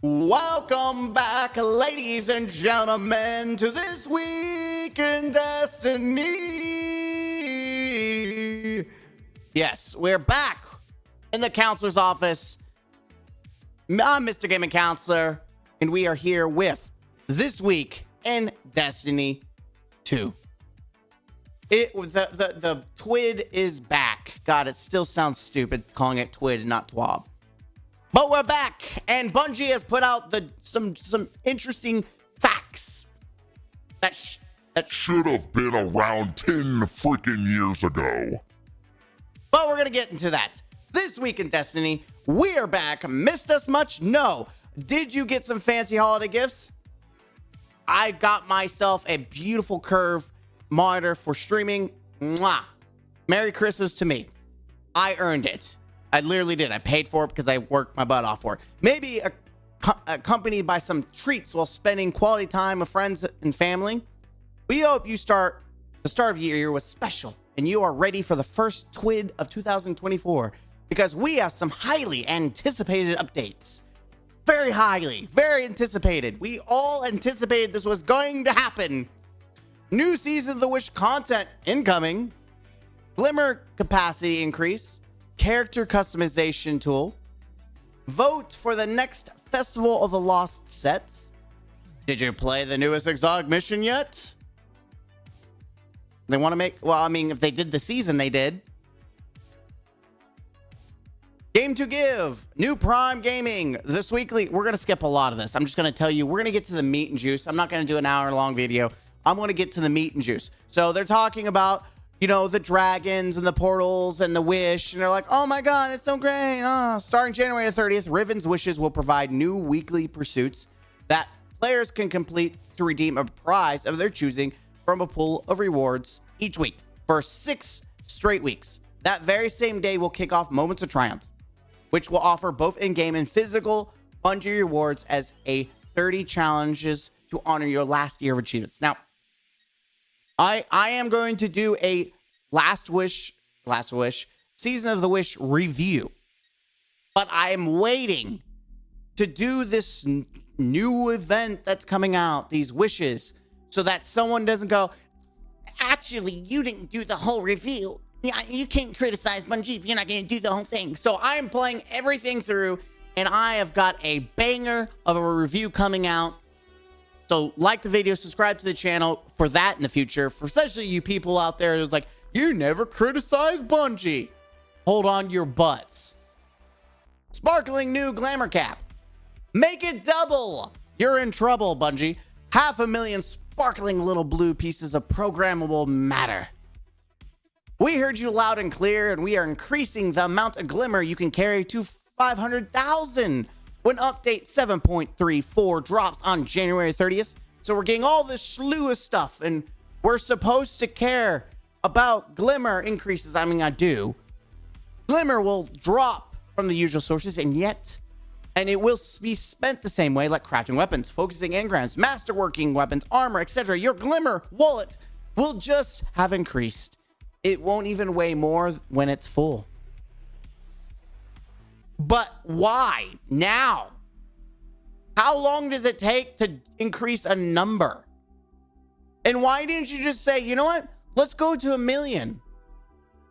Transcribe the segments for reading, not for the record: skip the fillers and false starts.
Welcome back, ladies and gentlemen, to This Week in Destiny. Yes, we're back in the counselor's office. I'm Mr. Gaming Counselor, and we are here with This Week in Destiny 2. The TWID is back. God, it still sounds stupid calling it TWID and not TWAB. But we're back, and Bungie has put out some interesting facts that should have been around 10 freaking years ago. But we're gonna get into that. This week in Destiny, we're back. Missed us much? No. Did you get some fancy holiday gifts? I got myself a beautiful curve monitor for streaming. Mwah. Merry Christmas to me. I earned it. I literally did. I paid for it because I worked my butt off for it. Maybe accompanied by some treats while spending quality time with friends and family. We hope the start of your year was special and you are ready for the first TWID of 2024 because we have some highly anticipated updates. Very anticipated. We all anticipated this was going to happen. New Season of the Wish content incoming. Glimmer capacity increase. Character customization tool. Vote for the next Festival of the Lost sets. Did you play the newest exotic mission yet? They want to make, well, I mean, if they did the season, they did. Game to give. New Prime Gaming. This weekly, we're going to skip a lot of this. I'm just going to tell you, we're going to get to the meat and juice. I'm not going to do an hour-long video. I'm going to get to the meat and juice. So they're talking about, you know, the dragons and the portals and the wish. And they're like, oh my God, it's so great. Starting January 30th, Riven's Wishes will provide new weekly pursuits that players can complete to redeem a prize of their choosing from a pool of rewards each week for 6 straight weeks. That very same day will kick off Moments of Triumph, which will offer both in-game and physical Bungie rewards as a 30 challenges to honor your last year of achievements. Now, I am going to do a Last Wish, Season of the Wish review. But I am waiting to do this new event that's coming out, these wishes, so that someone doesn't go, actually, you didn't do the whole review. Yeah, you can't criticize Bungie if you're not going to do the whole thing. So I am playing everything through, and I have got a banger of a review coming out. So like the video, subscribe to the channel for that in the future, for especially you people out there who's like, you never criticize Bungie. Hold on your butts. Sparkling new glamour cap. Make it double. You're in trouble, Bungie. 500,000 sparkling little blue pieces of programmable matter. We heard you loud and clear, and we are increasing the amount of glimmer you can carry to 500,000. When update 7.34 drops on January 30th. So we're getting all this slew of stuff, and we're supposed to care about glimmer increases. I mean, I do. Glimmer will drop from the usual sources, and it will be spent the same way, like crafting weapons, focusing engrams, masterworking weapons, armor, etc. Your glimmer wallet will just have increased. It won't even weigh more when it's full. But why now? How long does it take to increase a number? And why didn't you just say, you know what? Let's go to 1 million.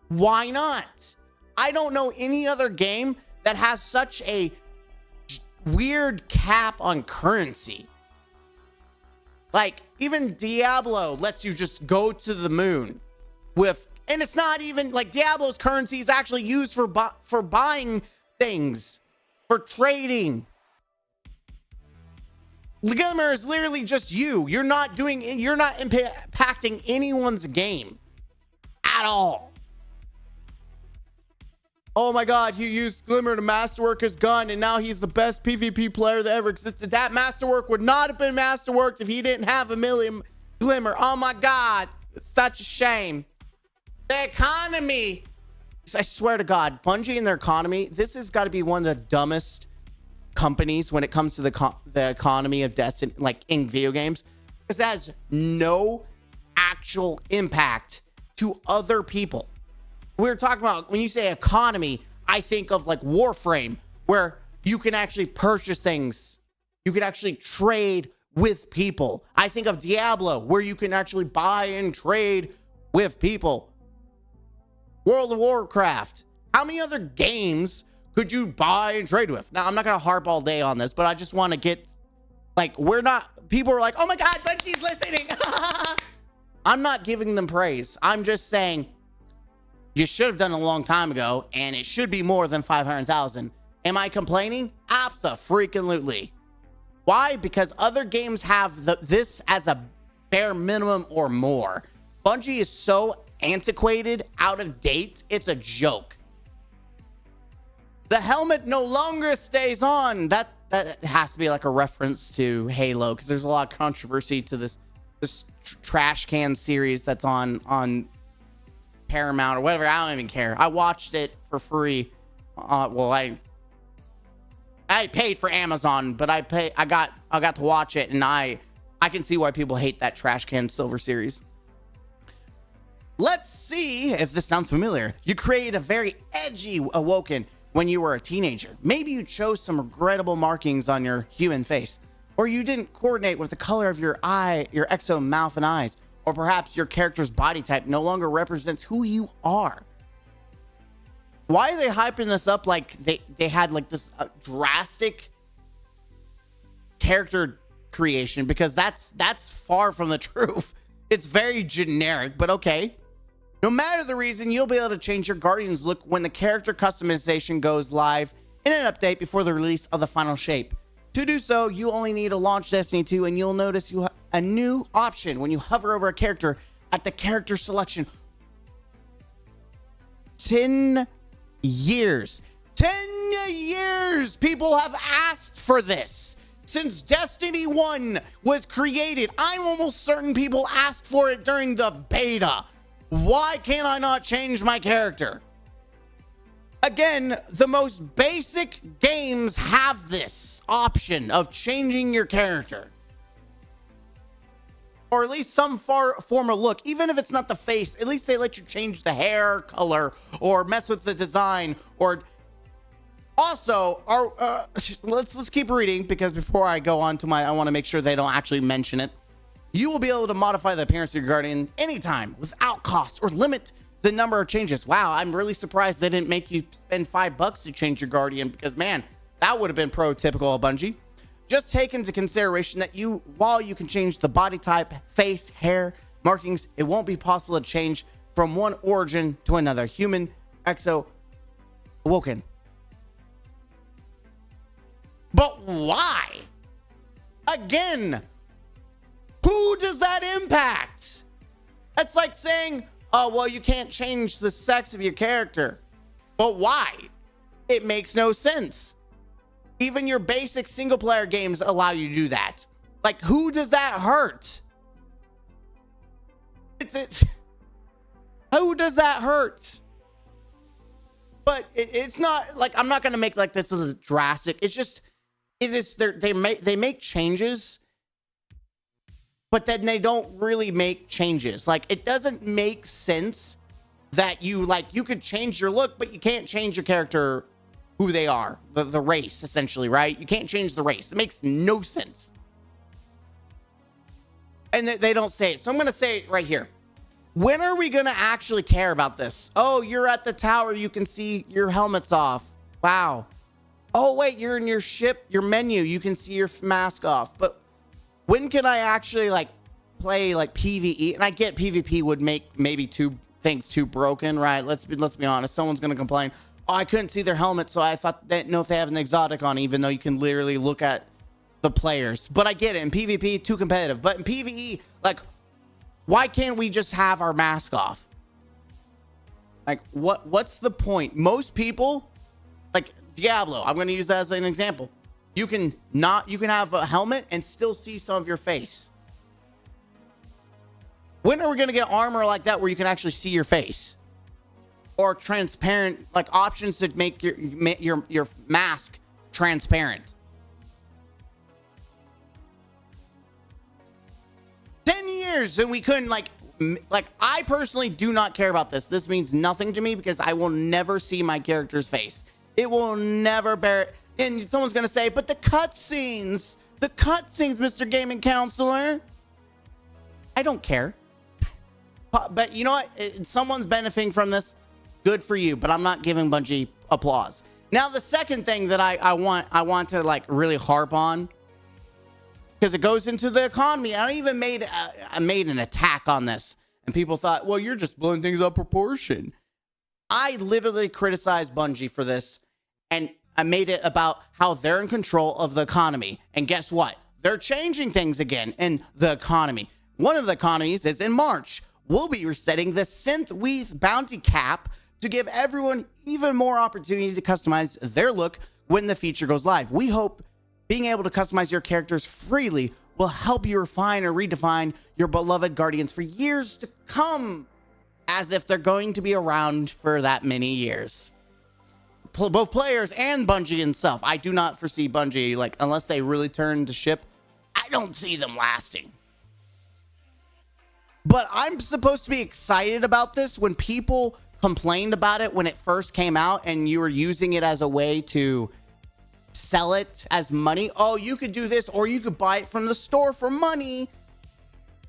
Why not? I don't know any other game that has such a weird cap on currency. Like, even Diablo lets you just go to the moon with, and it's not even like Diablo's currency is actually used for buying things, for trading. Glimmer is literally just you. You're not impacting anyone's game at all. Oh my God, he used Glimmer to masterwork his gun, and now he's the best PvP player that ever existed. That masterwork would not have been masterworked if he didn't have 1 million Glimmer. Oh my God, it's such a shame. The economy. I swear to God, Bungie and their economy, this has got to be one of the dumbest companies when it comes to the economy of Destiny, like in video games, because that has no actual impact to other people. We're talking about, when you say economy, I think of like Warframe, where you can actually purchase things You can actually trade with people. I think of Diablo, where you can actually buy and trade with people. World of Warcraft. How many other games could you buy and trade with? Now, I'm not going to harp all day on this, but I just want to get, like, people are like, oh my God, Bungie's listening. I'm not giving them praise. I'm just saying you should have done it a long time ago, and it should be more than 500,000. Am I complaining? Abso-freaking-lutely. Why? Because other games have this as a bare minimum or more. Bungie is so antiquated, out of date, it's a joke. The helmet no longer stays on. That has to be like a reference to Halo, because there's a lot of controversy to this trash can series that's on Paramount or whatever. I don't even care. I watched it for free. Well, I paid for Amazon, but I got to watch it, and I can see why people hate that trash can silver series. Let's see if this sounds familiar. You created a very edgy Awoken when you were a teenager. Maybe you chose some regrettable markings on your human face, or you didn't coordinate with the color of your exo mouth and eyes, or perhaps your character's body type no longer represents who you are. Why are they hyping this up like they had like this drastic character creation? Because that's far from the truth. It's very generic, but okay. No matter the reason, you'll be able to change your Guardian's look when the character customization goes live in an update before the release of the final shape. To do so, you only need to launch Destiny 2, and you'll notice you have a new option when you hover over a character at the character selection. 10 years. 10 years people have asked for this. Since Destiny 1 was created, I'm almost certain people asked for it during the beta. Why can't I not change my character? Again, the most basic games have this option of changing your character. Or at least some form of look. Even if it's not the face, at least they let you change the hair color or mess with the design. Or also, let's keep reading, because before I go on to I want to make sure they don't actually mention it. You will be able to modify the appearance of your Guardian anytime without cost, or limit the number of changes. Wow, I'm really surprised they didn't make you spend $5 to change your Guardian, because man, that would have been prototypical of Bungie. Just take into consideration that while you can change the body type, face, hair, markings, it won't be possible to change from one origin to another. Human, exo, Awoken. But why? Again, who does that impact? That's like saying, oh, well, you can't change the sex of your character. But why? It makes no sense. Even your basic single player games allow you to do that. Like, who does that hurt? Who does that hurt? But it's not like, I'm not going to make like this as a drastic. It's just, they make changes, but then they don't really make changes. Like, it doesn't make sense that you could change your look, but you can't change your character, who they are, the race, essentially, right? You can't change the race. It makes no sense. And they don't say it. So I'm going to say it right here. When are we going to actually care about this? Oh, you're at the tower. You can see your helmet's off. Wow. Oh, wait, you're in your ship, your menu. You can see your mask off. But when can I actually play PvE? And I get PvP would make maybe things too broken, right? Let's be honest. Someone's going to complain. Oh, I couldn't see their helmet, so I thought they didn't know if they have an exotic on, even though you can literally look at the players. But I get it. In PvP, too competitive. But in PvE, why can't we just have our mask off? What's the point? Most people, like Diablo, I'm going to use that as an example. You can have a helmet and still see some of your face. When are we going to get armor like that where you can actually see your face? Or transparent, options to make your mask transparent. 10 years and we couldn't I personally do not care about this. This means nothing to me because I will never see my character's face. It will never bear it. And someone's going to say, but the cutscenes, The cutscenes, Mr. Gaming Counselor. I don't care. But you know what? Someone's benefiting from this. Good for you, but I'm not giving Bungie applause. Now, the second thing that I want to like really harp on, because it goes into the economy. I even made an attack on this, and people thought, well, you're just blowing things out of proportion. I literally criticized Bungie for this, and I made it about how they're in control of the economy. And guess what? They're changing things again in the economy. One of the economies is in March. We'll be resetting the synth bounty cap to give everyone even more opportunity to customize their look when the feature goes live. We hope being able to customize your characters freely will help you refine or redefine your beloved Guardians for years to come, as if they're going to be around for that many years. Both players and Bungie itself. I do not foresee Bungie, like, unless they really turn to ship, I don't see them lasting. But I'm supposed to be excited about this when people complained about it when it first came out and you were using it as a way to sell it as money. Oh, you could do this, or you could buy it from the store for money.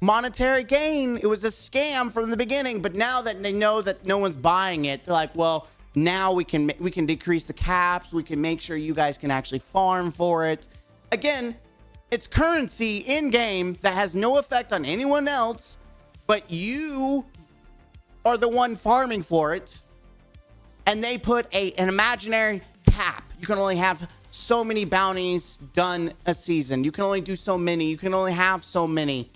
Monetary gain. It was a scam from the beginning, but now that they know that no one's buying it, they're like, well, now we can decrease the caps. We can make sure you guys can actually farm for it. Again, it's currency in game that has no effect on anyone else, but you are the one farming for it. And they put an imaginary cap. You can only have so many bounties done a season. You can only do so many. You can only have so many.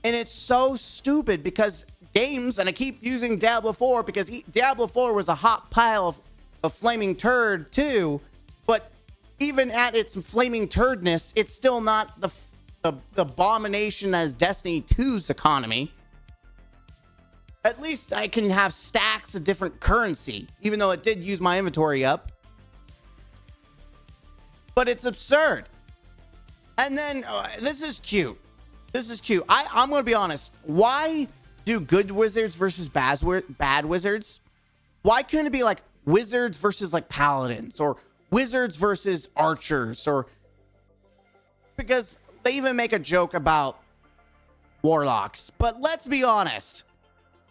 And it's so stupid because games, and I keep using Diablo 4 because Diablo 4 was a hot pile of flaming turd too. But even at its flaming turdness, it's still not the abomination as Destiny 2's economy. At least I can have stacks of different currency, even though it did use my inventory up. But it's absurd. And then this is cute. This is cute. I'm going to be honest. Why do good wizards versus bad wizards? Why couldn't it be like wizards versus like paladins, or wizards versus archers? Or because they even make a joke about warlocks. But let's be honest.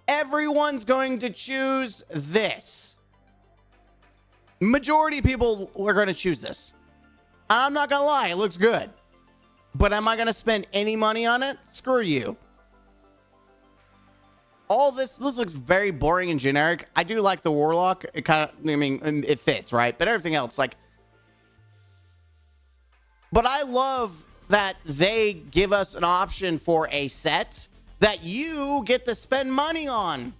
Everyone's going to choose this. Majority of people are going to choose this. I'm not going to lie. It looks good. But am I going to spend any money on it? Screw you. All this looks very boring and generic. I do like the warlock. It kind of, I mean, it fits, right? But everything else, like... But I love that they give us an option for a set that you get to spend money on.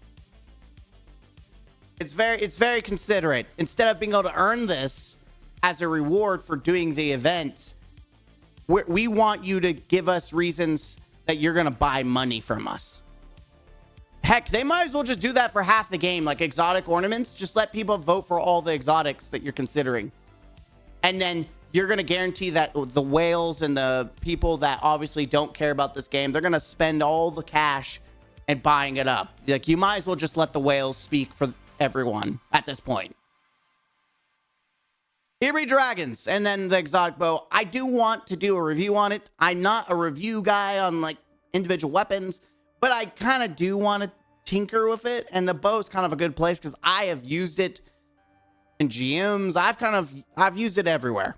It's very considerate. Instead of being able to earn this as a reward for doing the event, we want you to give us reasons that you're going to buy money from us. Heck, they might as well just do that for half the game, like exotic ornaments. Just let people vote for all the exotics that you're considering. And then you're going to guarantee that the whales and the people that obviously don't care about this game, they're going to spend all the cash and buying it up. Like, you might as well just let the whales speak for everyone at this point. Here be dragons, and then the exotic bow. I do want to do a review on it. I'm not a review guy on like individual weapons, but I kind of do want to tinker with it. And the bow is kind of a good place because I have used it in GMs. I've used it everywhere.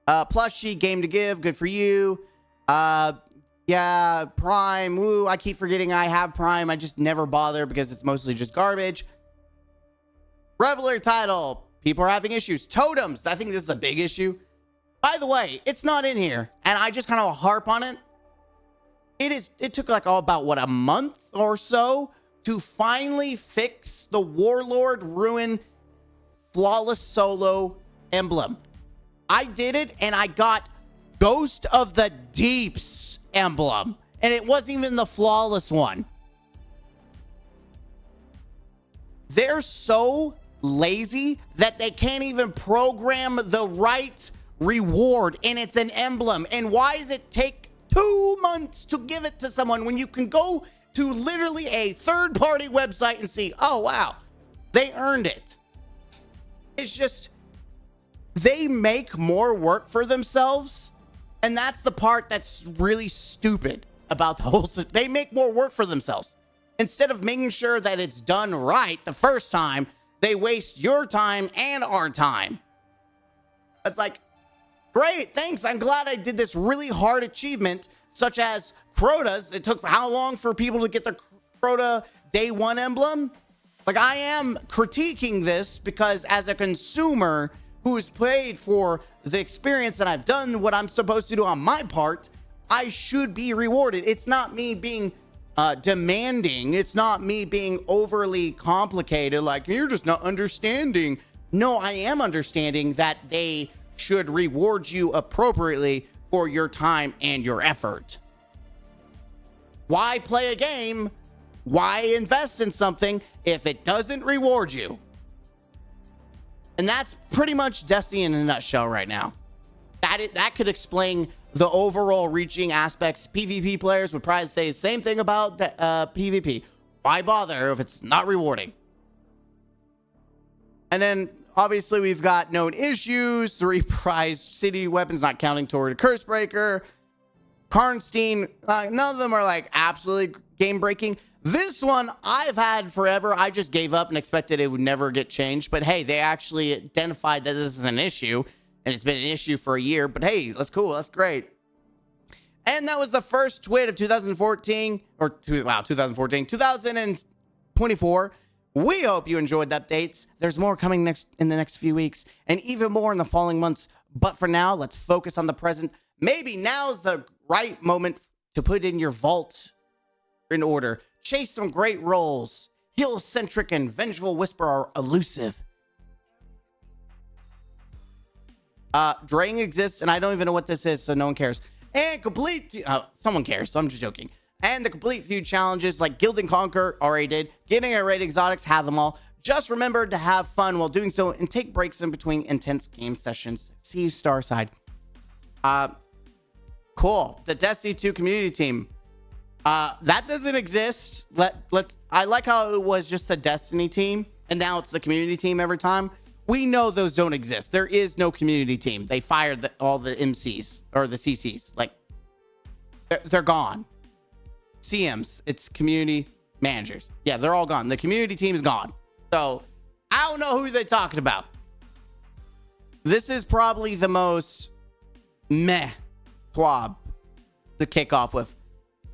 Plushie, game to give, good for you. Yeah, Prime, woo, I keep forgetting I have Prime. I just never bother because it's mostly just garbage. Revelry title, people are having issues. Totems, I think this is a big issue. By the way, it's not in here, and I just kind of harp on it. It took like about a month or so to finally fix the Warlord Ruin Flawless Solo emblem. I did it, and I got Ghost of the Deeps emblem, and it wasn't even the flawless one. They're so lazy that they can't even program the right reward, and it's an emblem. And why does it take 2 months to give it to someone when you can go to literally a third-party website and see, oh wow, they earned it? It's just, they make more work for themselves And that's the part that's really stupid about the whole. They make more work for themselves. Instead of making sure that it's done right the first time, they waste your time and our time. It's like, great, thanks. I'm glad I did this really hard achievement, such as Crota's. It took how long for people to get their Crota day one emblem? Like, I am critiquing this because as a consumer who's paid for the experience and I've done what I'm supposed to do on my part, I should be rewarded. It's not me being demanding. It's not me being overly complicated, like, you're just not understanding. No, I am understanding that they should reward you appropriately for your time and your effort. Why play a game? Why invest in something if it doesn't reward you? And that's pretty much Destiny in a nutshell right now. That could explain the overall reaching aspects. PvP players would probably say the same thing about PvP. Why bother if it's not rewarding? And then obviously we've got known issues, 3 prized city weapons not counting toward a curse breaker. Karnstein, none of them are like absolutely game breaking. This one I've had forever. I just gave up and expected it would never get changed. But hey, they actually identified that this is an issue, and it's been an issue for a year. But hey, that's cool. That's great. And that was the first tweet of 2014, or 2024. We hope you enjoyed the updates. There's more coming in the next few weeks, and even more in the following months. But for now, let's focus on the present. Maybe now's the right moment to put in your vault in order. Chase some great rolls. Heal-centric and vengeful whisper are elusive. Draying exists, and I don't even know what this is, so no one cares. And complete... someone cares, so I'm just joking. And the complete feud challenges like Guild and Conquer already did. Getting a raid exotics, have them all. Just remember to have fun while doing so and take breaks in between intense game sessions. See you, Starside. Cool. The Destiny 2 community team. That doesn't exist. I like how it was just the Destiny team, and now it's the community team every time. We know those don't exist. There is no community team. They fired all the MCs or the CCs. Like, they're gone. CMs, it's community managers. Yeah, they're all gone. The community team is gone. So I don't know who they're talking about. This is probably the most meh TWAB to kick off with.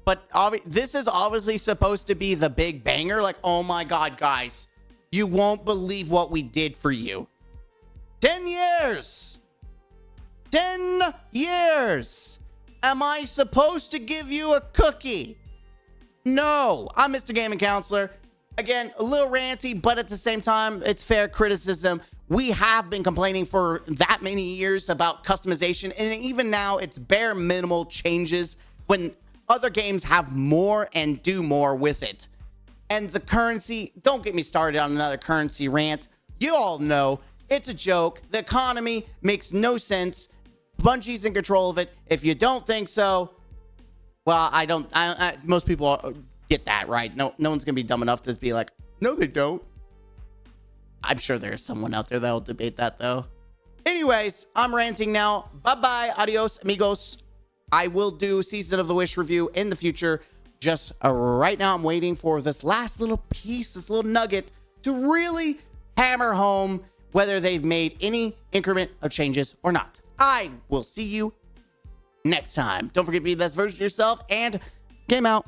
But this is obviously supposed to be the big banger. Like, oh my God, guys, you won't believe what we did for you. 10 years. 10 years. Am I supposed to give you a cookie? No, I'm Mr. Gaming Counselor. Again, a little ranty, but at the same time, it's fair criticism. We have been complaining for that many years about customization, and even now, it's bare minimal changes when other games have more and do more with it. And the currency, don't get me started on another currency rant. You all know it's a joke. The economy makes no sense. Bungie's in control of it. If you don't think so, well, most people get that, right? No one's gonna be dumb enough to be like, no, they don't. I'm sure there's someone out there that'll debate that though. Anyways, I'm ranting now. Bye-bye, adios, amigos. I will do Season of the Wish review in the future. Just right now, I'm waiting for this last little piece, this little nugget to really hammer home whether they've made any increment of changes or not. I will see you next time. Don't forget to be the best version of yourself and game out.